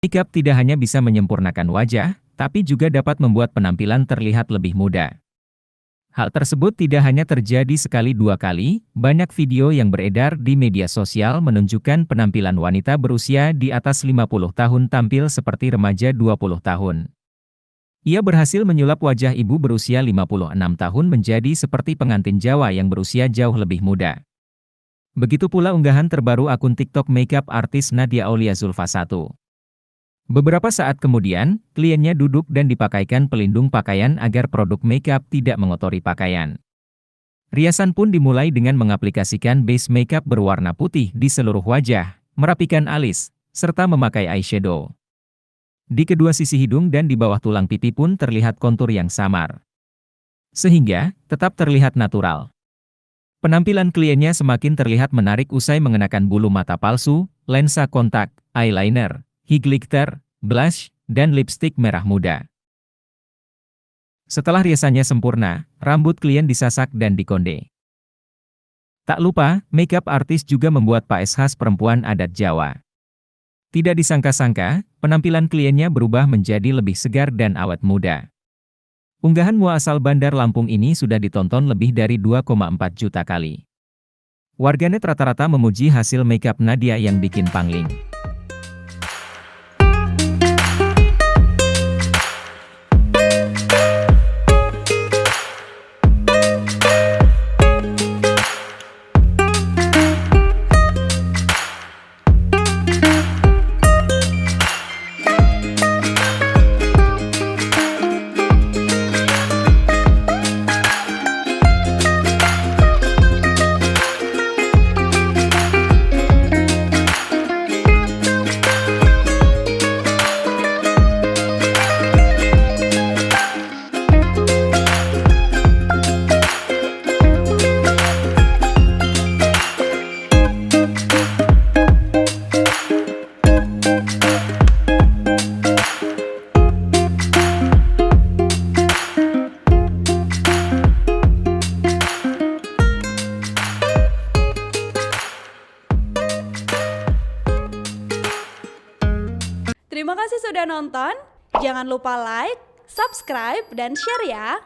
Makeup tidak hanya bisa menyempurnakan wajah, tapi juga dapat membuat penampilan terlihat lebih muda. Hal tersebut tidak hanya terjadi sekali dua kali, banyak video yang beredar di media sosial menunjukkan penampilan wanita berusia di atas 50 tahun tampil seperti remaja 20 tahun. Ia berhasil menyulap wajah ibu berusia 56 tahun menjadi seperti pengantin Jawa yang berusia jauh lebih muda. Begitu pula unggahan terbaru akun TikTok makeup artis Nadia Aulia Zulfa 1. Beberapa saat kemudian, kliennya duduk dan dipakaikan pelindung pakaian agar produk makeup tidak mengotori pakaian. Riasan pun dimulai dengan mengaplikasikan base makeup berwarna putih di seluruh wajah, merapikan alis, serta memakai eyeshadow. Di kedua sisi hidung dan di bawah tulang pipi pun terlihat kontur yang samar. Sehingga, tetap terlihat natural. Penampilan kliennya semakin terlihat menarik usai mengenakan bulu mata palsu, lensa kontak, eyeliner, highlighter, blush, dan lipstik merah muda. Setelah riasannya sempurna, rambut klien disasak dan dikonde. Tak lupa, makeup artis juga membuat paes khas perempuan adat Jawa. Tidak disangka-sangka, penampilan kliennya berubah menjadi lebih segar dan awet muda. Unggahan asal Bandar Lampung ini sudah ditonton lebih dari 2,4 juta kali. Warganet rata-rata memuji hasil makeup Nadia yang bikin pangling. Terima kasih sudah nonton. Jangan lupa like, subscribe, dan share ya.